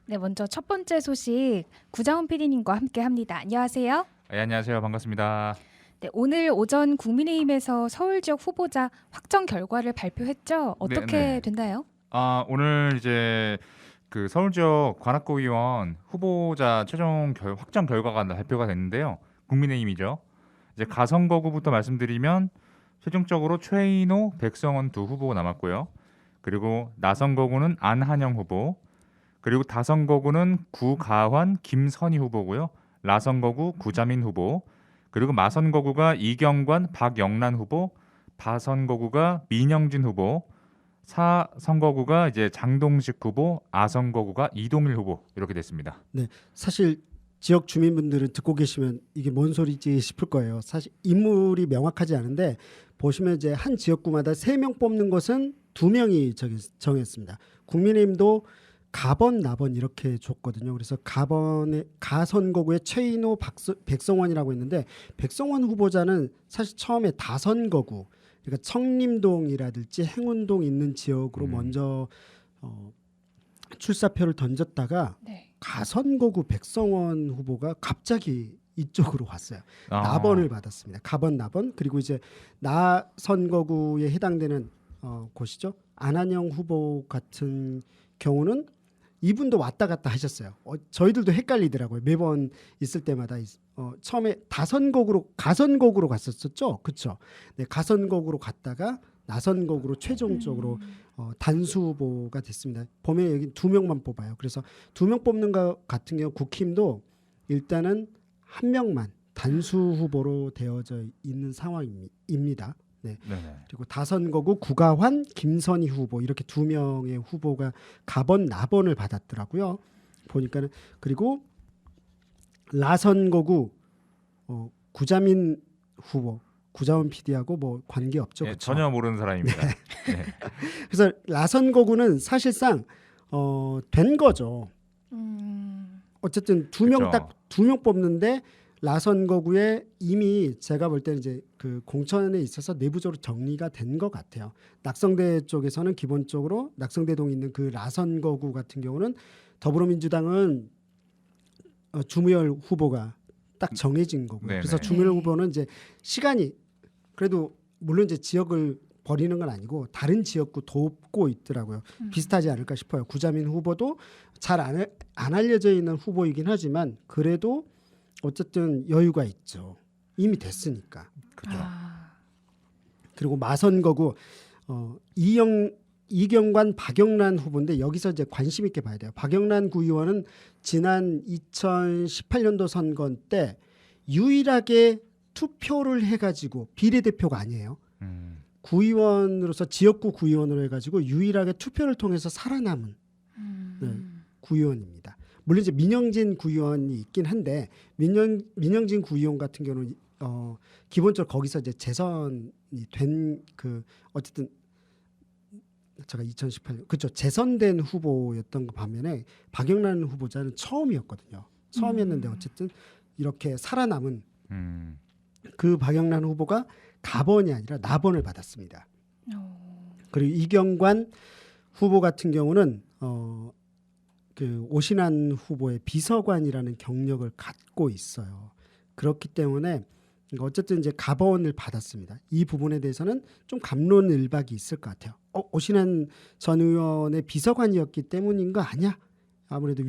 네, 먼저 첫 번째 소식 구자훈 PD님과 함께합니다. 안녕하세요. 네, 안녕하세요. 반갑습니다. 네, 오늘 오전 국민의힘에서 서울 지역 후보자 확정 결과를 발표했죠. 어떻게 네네. 됐나요? 오늘 이제 그 서울 지역 관악구의원 후보자 최종 확정 결과가 발표가 됐는데요. 국민의힘이죠. 이제 가선거구부터 말씀드리면 최종적으로 최인호, 백성원 두 후보가 남았고요. 그리고 나선거구는 안한영 후보, 그리고 다선거구는 구가환, 김선희 후보고요. 라선거구 구자민 후보, 그리고 마선거구가 이경관, 박영란 후보, 바선거구가 민영진 후보, 사선거구가 이제 장동식 후보, 아선거구가 이동일 후보 이렇게 됐습니다. 네, 사실 지역 주민분들은 듣고 계시면 이게 뭔 소리지 싶을 거예요. 사실 인물이 명확하지 않은데 보시면 이제 한 지역구마다 3명 뽑는 것은 2명이 정했습니다. 국민의힘도 가번, 나번 이렇게 줬거든요. 그래서 가선거구에 최인호, 백성원이라고 했는데 백성원 후보자는 사실 처음에 다선거구, 그러니까 청림동이라든지 행운동 있는 지역으로 먼저 출사표를 던졌다가 네. 가선거구 백성원 후보가 갑자기 이쪽으로 왔어요. 나번을 받았습니다. 가번, 나번. 그리고 이제 나선거구에 해당되는 곳이죠. 안한영 후보 같은 경우는 이분도 왔다 갔다 하셨어요. 저희들도 헷갈리더라고요. 매번 있을 때마다 처음에 가선거구로 갔었죠. 그렇죠. 네, 가선거구로 갔다가 나선거구로 최종적으로 단수 후보가 됐습니다. 보면 여기 2명만 뽑아요. 그래서 2명 뽑는 것 같은 경우 국힘도 일단은 1명만 단수 후보로 되어져 있는 상황입니다. 네. 네네. 그리고 다선거구 구가환, 김선희 후보 이렇게 2명의 후보가 가번, 나번을 받았더라고요. 보니까는. 그리고 라선거구 구자민 후보, 구자원 PD하고 뭐 관계 없죠. 예, 그렇죠? 전혀 모르는 사람입니다. 네. 그래서 라선거구는 사실상 된 거죠. 어쨌든 2명 그쵸. 딱 2명 뽑는데 라선거구에 이미 제가 볼 때는 이제 그 공천에 있어서 내부적으로 정리가 된 것 같아요. 낙성대 쪽에서는 기본적으로 낙성대동에 있는 그 라선거구 같은 경우는 더불어민주당은 주무열 후보가 딱 정해진 거고요. 네네. 그래서 주무열 네. 후보는 이제 시간이 그래도 물론 이제 지역을 버리는 건 아니고 다른 지역구 돕고 있더라고요. 비슷하지 않을까 싶어요. 구자민 후보도 잘 안 알려져 있는 후보이긴 하지만 그래도 어쨌든 여유가 있죠. 이미 됐으니까. 그렇죠. 그리고 마선거구 이경관, 박영란 후보인데 여기서 이제 관심 있게 봐야 돼요. 박영란 구의원은 지난 2018년도 선거 때 유일하게 투표를 해가지고 비례대표가 아니에요. 구의원으로서 지역구 구의원으로 해가지고 유일하게 투표를 통해서 살아남은 네, 구의원입니다. 물론 이제 민영진 구의원이 있긴 한데 민영진 구의원 같은 경우는 기본적으로 거기서 이제 재선이 된 그 어쨌든 제가 2018년 그렇죠 재선된 후보였던 거 반면에 박영란 후보자는 처음이었거든요. 처음이었는데 어쨌든 이렇게 살아남은 그 박영란 후보가 가번이 아니라 나번을 받았습니다. 그리고 이경관 후보 같은 경우는 그 오신환 후보의 비서관이라는 경력을 갖고 있어요. 그렇기 때문에 어쨌든 이제 가번을 받았습니다. 이 부분에 대해서는 좀 갑론을박이 있을 것 같아요. 오신환 전 의원의 비서관이었기 때문인 거 아니야? 아무래도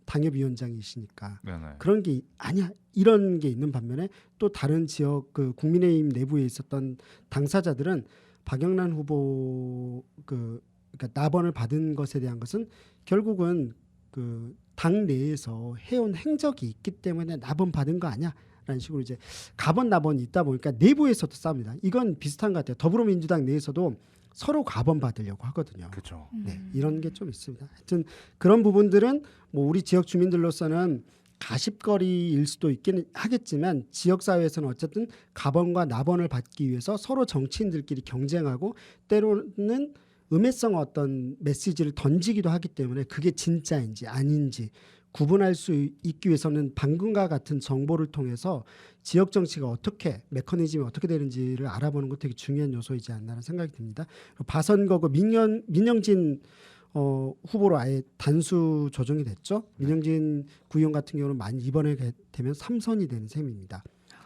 당협위원장이시니까 네네. 그런 게 아니야 이런 게 있는 반면에 또 다른 지역 그 국민의힘 내부에 있었던 당사자들은 박영란 후보 그러니까 나번을 받은 것에 대한 것은 결국은 그 당 내에서 해온 행적이 있기 때문에 나번 받은 거 아니야? 라는 식으로 이제 가번 나번이 있다 보니까 내부에서도 싸웁니다. 이건 비슷한 것 같아요. 더불어민주당 내에서도 서로 가번 받으려고 하거든요. 그렇죠. 네, 이런 게 좀 있습니다. 하여튼 그런 부분들은 뭐 우리 지역 주민들로서는 가십거리일 수도 있긴 하겠지만 지역사회에서는 어쨌든 가번과 나번을 받기 위해서 서로 정치인들끼리 경쟁하고 때로는 음해성 어떤 메시지를 던지기도 하기 때문에 그게 진짜인지 아닌지 구분할 수 있기 위해서는 방금과 같은 정보를 통해서 지역 정치가 어떻게 메커니즘이 어떻게 되는지를 알아보는 것 되게 중요한 요소이지 않나라는 생각이 듭니다. 바선거구 민영진 후보로 아예 단수 조정이 됐죠. 민영진 구의원 같은 경우는 이번에 되면 3선이 되는 셈입니다.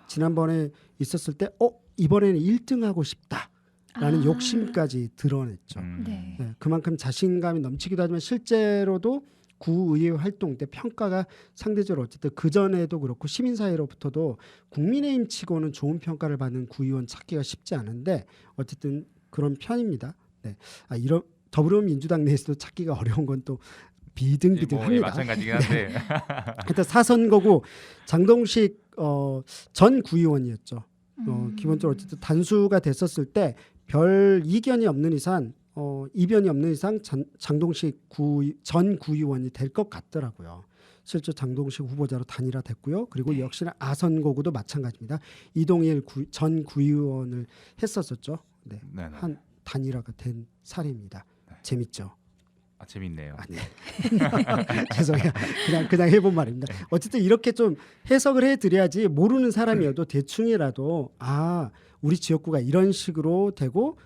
지난번에 있었을 때 이번에는 1등하고 싶다라는 욕심까지 드러냈죠. 네. 네, 그만큼 자신감이 넘치기도 하지만 실제로도 구의회 활동 때 평가가 상대적으로 어쨌든 그전에도 그렇고 시민사회로부터도 국민의힘 치고는 좋은 평가를 받는 구의원 찾기가 쉽지 않은데 어쨌든 그런 편입니다. 네. 이런 더불어민주당 내에서도 찾기가 어려운 건 또 비등비등합니다. 마찬가지긴 한데. 일단 사선거구 장동식 전 구의원이었죠. 기본적으로 어쨌든 단수가 됐었을 때 별 이견이 없는 이상 이변이 없는 이상 장동식 전 구의원이 될 것 같더라고요. 실제 장동식 후보자로 단일화됐고요. 그리고 역시나 아선거구도 마찬가지입니다. 이동일 전 구의원을 했었었죠. 네. 네네. 한 단일화가 된 사례입니다. 재밌죠? 재밌네요. 네. 죄송해요. 그냥 해본 말입니다. 어쨌든 이렇게 좀 해석을 해드려야지 모르는 사람이어도 대충이라도 우리 지역구가 이런 식으로 되고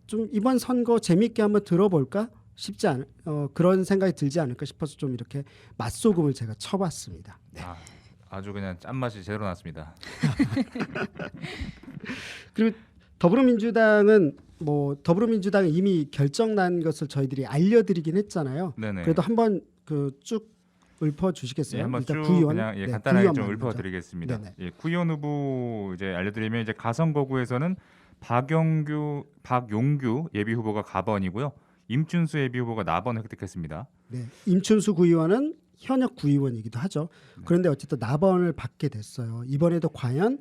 좀 이번 선거 재밌게 한번 들어볼까 싶지 않은 그런 생각이 들지 않을까 싶어서 좀 이렇게 맛소금을 제가 쳐봤습니다. 네. 아주 그냥 짠맛이 제대로 났습니다. 그리고 더불어민주당은 더불어민주당은 이미 결정난 것을 저희들이 알려드리긴 했잖아요. 네네. 그래도 한번 쭉 읊어주시겠어요? 한번 일단 쭉 구의원. 그냥 네, 간단하게 좀 구의원만 먼저. 읊어드리겠습니다. 네네. 구의원 후보 이제 알려드리면 이제 가선거구에서는 박용규 예비 후보가 가번이고요. 임춘수 예비 후보가 나번 획득했습니다. 네, 임춘수 구의원은 현역 구의원이기도 하죠. 그런데 어쨌든 나번을 받게 됐어요. 이번에도 과연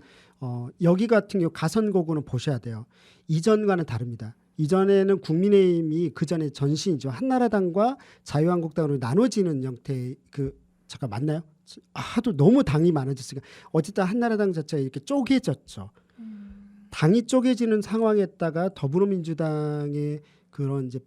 여기 같은 경우 가선거구는 보셔야 돼요. 이전과는 다릅니다. 이전에는 국민의힘이 그전에 전신이죠. 한나라당과 자유한국당으로 나눠지는 형태 잠깐 맞나요? 하도 너무 당이 많아졌으니까 어쨌든 한나라당 자체가 이렇게 쪼개졌죠. 당이 쪼개지는 상황에다가 더불어민주당의 그런 이제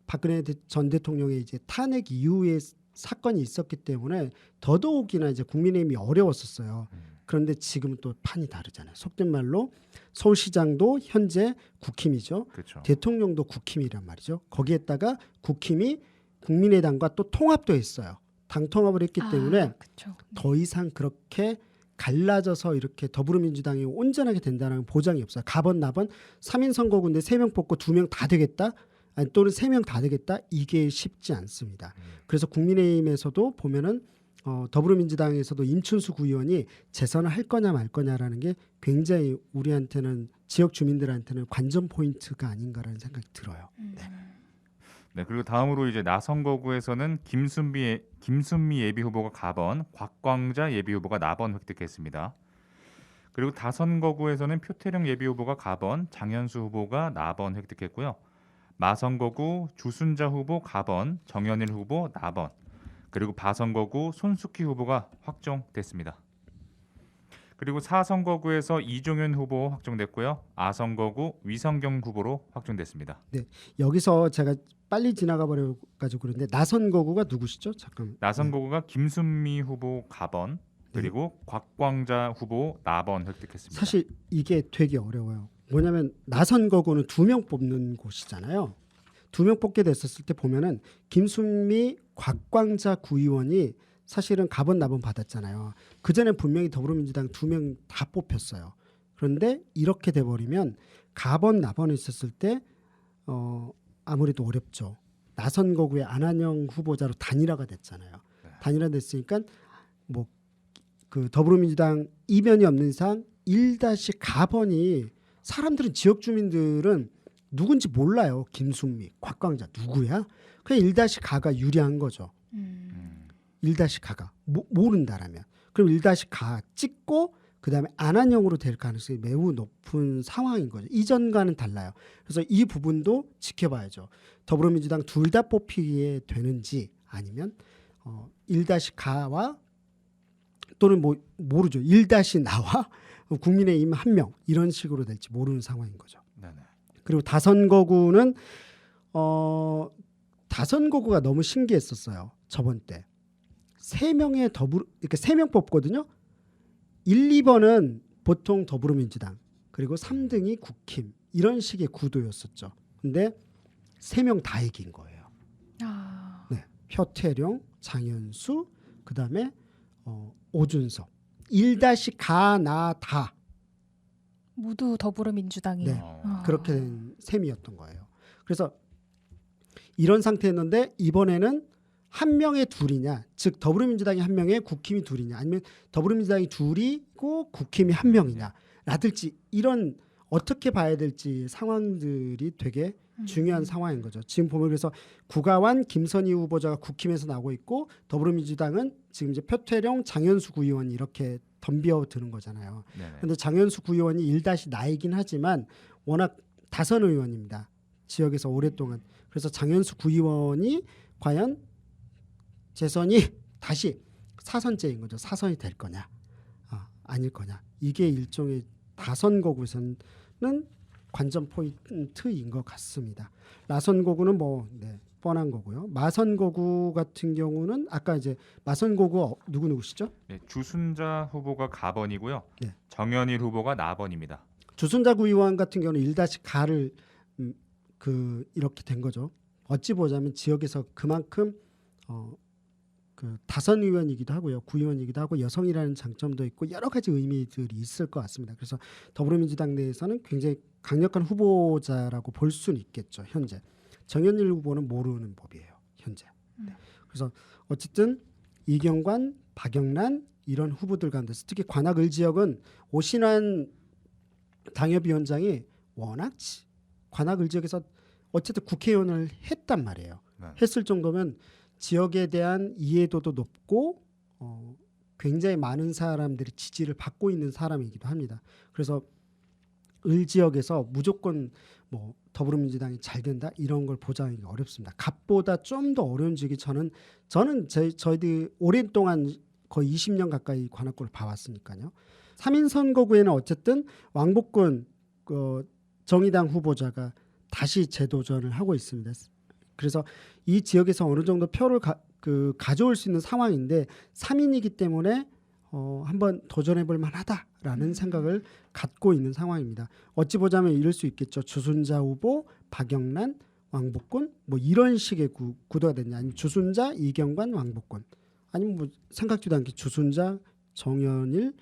박근혜 전 대통령의 이제 탄핵 이후에 사건이 있었기 때문에 더더욱이나 이제 국민의힘이 어려웠었어요. 그런데 지금은 또 판이 다르잖아요. 속된 말로 서울시장도 현재 국힘이죠. 그렇죠. 대통령도 국힘이란 말이죠. 거기에다가 국힘이 국민의당과 또 통합도 했어요. 당 통합을 했기 때문에 그쵸. 더 이상 그렇게 갈라져서 이렇게 더불어민주당이 온전하게 된다는 보장이 없어요. 가번 나번 3인 선거구인데 3명 뽑고 2명 다 되겠다? 또는 3명 다 되겠다? 이게 쉽지 않습니다. 그래서 국민의힘에서도 보면은 더불어민주당에서도 임춘수 구의원이 재선을 할 거냐 말 거냐라는 게 굉장히 우리한테는 지역 주민들한테는 관전 포인트가 아닌가라는 생각이 들어요. 네, 그리고 다음으로 이제 나선거구에서는 김순미 예비 후보가 가번, 곽광자 예비 후보가 나번 획득했습니다. 그리고 다선거구에서는 표태령 예비 후보가 가번, 장현수 후보가 나번 획득했고요. 마선거구 주순자 후보 가번, 정현일 후보 나번, 그리고 바선거구 손숙희 후보가 확정됐습니다. 그리고 사선거구에서 이종현 후보 확정됐고요. 아선거구 위성경 후보로 확정됐습니다. 네, 여기서 제가 빨리 지나가 버려가지고 그런데 나선거구가 누구시죠? 잠깐. 나선거구가 김순미 후보 가번, 그리고 곽광자 후보 나번 획득했습니다. 사실 이게 되게 어려워요. 뭐냐면 나선거구는 2명 뽑는 곳이잖아요. 2명 뽑게 됐었을 때 보면은 김순미, 곽광자 구의원이 사실은 가번 나번 받았잖아요. 그 전에 분명히 더불어민주당 2명 다 뽑혔어요. 그런데 이렇게 돼버리면 가번 나번에 있었을 때 아무래도 어렵죠. 나선거구의 안한영 후보자로 단일화가 됐잖아요. 단일화됐으니까 그 더불어민주당 이변이 없는 이상 1-가번이 사람들은 지역 주민들은 누군지 몰라요. 김순미, 곽광자 누구야? 그냥 1-가가 유리한 거죠. 1-가가 모른다라면 그럼 1-가 찍고 그다음에 안한영으로 될 가능성이 매우 높은 상황인 거죠. 이전과는 달라요. 그래서 이 부분도 지켜봐야죠. 더불어민주당 둘 다 뽑히게 되는지 아니면 1-가와 또는 모르죠. 1-나와 국민의힘 1명 이런 식으로 될지 모르는 상황인 거죠. 네네. 그리고 다선거구는 다선거구가 너무 신기했었어요. 저번 때 3명의 이렇게 3명 뽑거든요. 1, 2번은 보통 더불어민주당 그리고 3등이 국힘 이런 식의 구도였었죠. 근데 3명 다 이긴 거예요. 표태룡, 장현수, 그다음에 오준석 1-가나다 모두 더불어민주당이. 네. 아. 그렇게 된 셈이었던 거예요. 그래서 이런 상태였는데 이번에는 한 명의 둘이냐, 즉 더불어민주당이 한 명에 국힘이 둘이냐, 아니면 더불어민주당이 둘이고 국힘이 한 명이냐, 라든지 이런 어떻게 봐야 될지 상황들이 되게 중요한 상황인 거죠. 지금 보면 그래서 구가완, 김선희 후보자가 국힘에서 나오고 있고 더불어민주당은 지금 이제 표태룡, 장현수 구의원이 이렇게 덤벼드는 거잖아요. 네네. 그런데 장현수 구의원이 1-나이긴 하지만 워낙 다선 의원입니다. 지역에서 오랫동안. 그래서 장현수 구의원이 과연 재선이 다시 사선제인 거죠. 사선이 될 거냐, 아닐 거냐. 이게 일종의 다선거구에서는 관전 포인트인 것 같습니다. 라선거구는 뻔한 거고요. 마선거구 같은 경우는 아까 이제 마선거구 누구시죠? 네, 주순자 후보가 가번이고요. 네. 정현일 후보가 나번입니다. 주순자 구의원 같은 경우는 1-가를 이렇게 된 거죠. 어찌 보자면 지역에서 그만큼 그 다선 의원이기도 하고요, 구의원이기도 하고 여성이라는 장점도 있고 여러 가지 의미들이 있을 것 같습니다. 그래서 더불어민주당 내에서는 굉장히 강력한 후보자라고 볼 수는 있겠죠. 현재 정현일 후보는 모르는 법이에요. 현재. 그래서 어쨌든 이경관, 박영란 이런 후보들 가운데서 특히 관악을 지역은 오신환 당협위원장이 워낙 관악을 지역에서 어쨌든 국회의원을 했단 말이에요. 네. 했을 정도면 지역에 대한 이해도도 높고 굉장히 많은 사람들이 지지를 받고 있는 사람이기도 합니다. 그래서 을 지역에서 무조건 더불어민주당이 잘 된다 이런 걸 보장하기 어렵습니다. 갑보다 좀 더 어려운 지역이 저는 저희들 오랫동안 거의 20년 가까이 관악구를 봐왔으니까요. 3인 선거구에는 어쨌든 왕복군 정의당 후보자가 다시 재도전을 하고 있습니다. 그래서 이 지역에서 어느 정도 표를 가져올 수 있는 상황인데 3인이기 때문에 한번 도전해볼 만하다라는 생각을 갖고 있는 상황입니다. 어찌 보자면 이럴 수 있겠죠. 주순자 후보, 박영란, 왕복군 이런 식의 구도가 되냐, 아니면 주순자, 이경관, 왕복군, 아니면 생각지도 않게 주순자, 정현일,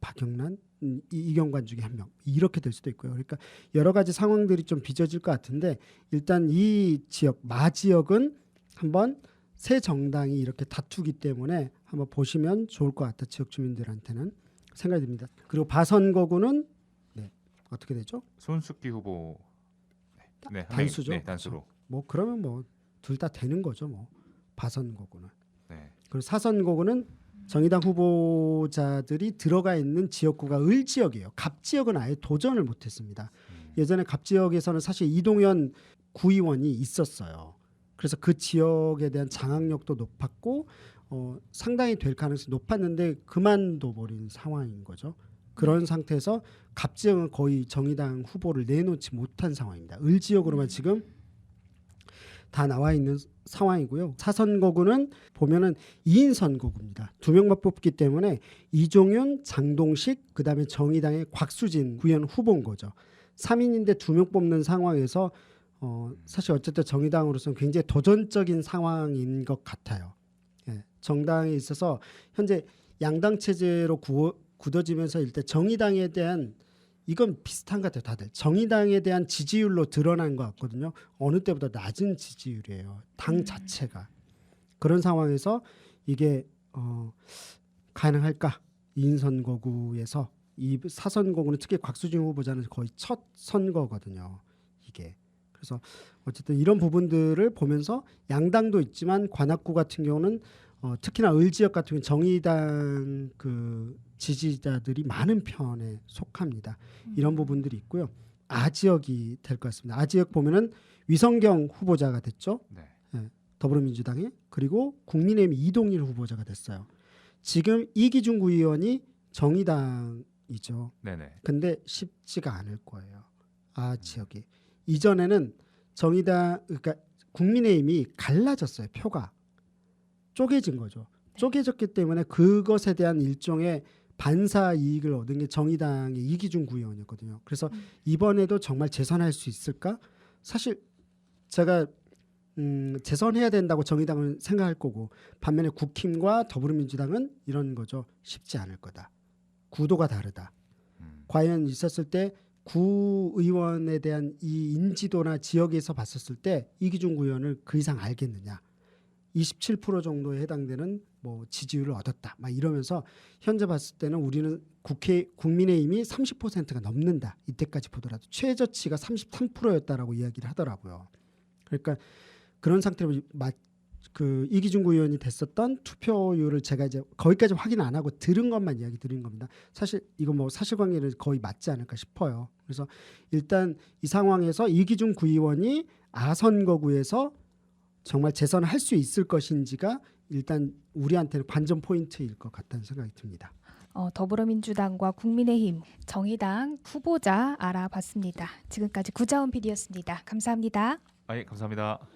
박영란, 이경관 중에 한 명 이렇게 될 수도 있고요. 그러니까 여러 가지 상황들이 좀 빚어질 것 같은데 일단 이 지역 마지역은 한번 새 정당이 이렇게 다투기 때문에 한번 보시면 좋을 것 같다. 지역 주민들한테는 생각이 듭니다. 그리고 바선거구는 어떻게 되죠? 손숙기 후보 네, 단수죠. 네, 단수로. 그러면 둘 다 되는 거죠. 바선거구는. 네. 그리고 사선거구는 정의당 후보자들이 들어가 있는 지역구가 을 지역이에요. 갑 지역은 아예 도전을 못했습니다. 예전에 갑 지역에서는 사실 이동현 구의원이 있었어요. 그래서 그 지역에 대한 장악력도 높았고 상당히 될 가능성이 높았는데 그만둬 버린 상황인 거죠. 그런 상태에서 갑 지역은 거의 정의당 후보를 내놓지 못한 상황입니다. 을 지역으로만 지금 다 나와 있는 상황이고요. 사선거구는 보면은 2인 선거구입니다. 2명만 뽑기 때문에 이종윤, 장동식, 그다음에 정의당의 곽수진 구의원 후보인 거죠. 3인인데 2명 뽑는 상황에서 사실 어쨌든 정의당으로서는 굉장히 도전적인 상황인 것 같아요. 예, 정당에 있어서 현재 양당 체제로 굳어지면서 일단 정의당에 대한 이건 비슷한 것 같아요. 다들 정의당에 대한 지지율로 드러난 것 같거든요. 어느 때보다 낮은 지지율이에요. 당 자체가. 그런 상황에서 이게 가능할까? 2인 선거구에서 이 사선거구는 특히 곽수진 후보자는 거의 첫 선거거든요. 이게. 그래서 어쨌든 이런 부분들을 보면서 양당도 있지만 관악구 같은 경우는 특히나 을 지역 같은 경우는 정의당 지지자들이 많은 편에 속합니다. 이런 부분들이 있고요. 아지역이 될 것 같습니다. 아지역 보면은 위성경 후보자가 됐죠. 네. 네, 더불어민주당에. 그리고 국민의힘 이동일 후보자가 됐어요. 지금 이기준 구의원이 정의당이죠. 네네. 근데 쉽지가 않을 거예요. 아지역이. 이전에는 그러니까 국민의힘이 갈라졌어요. 표가. 쪼개진 거죠. 쪼개졌기 때문에 그것에 대한 일종의 반사 이익을 얻은 게 정의당의 이기준 구의원이었거든요. 그래서 이번에도 정말 재선할 수 있을까? 사실 제가 재선해야 된다고 정의당은 생각할 거고 반면에 국힘과 더불어민주당은 이런 거죠. 쉽지 않을 거다. 구도가 다르다. 과연 있었을 때 구의원에 대한 이 인지도나 지역에서 봤었을 때 이기준 구의원을 그 이상 알겠느냐. 27% 정도에 해당되는 뭐 지지율을 얻었다. 막 이러면서 현재 봤을 때는 우리는 국민의힘이 30%가 넘는다. 이때까지 보더라도 최저치가 33%였다라고 이야기를 하더라고요. 그러니까 그런 상태로 그 이기준 구의원이 됐었던 투표율을 제가 이제 거기까지 확인 안 하고 들은 것만 이야기 드린 겁니다. 사실 이거 뭐 사실관계는 거의 맞지 않을까 싶어요. 그래서 일단 이 상황에서 이기준 구의원이 아선거구에서 정말 재선을 할 수 있을 것인지가 일단 우리한테는 관전 포인트일 것 같다는 생각이 듭니다. 더불어민주당과 국민의힘, 정의당 후보자 알아봤습니다. 지금까지 구자원 PD였습니다. 감사합니다. 예, 감사합니다.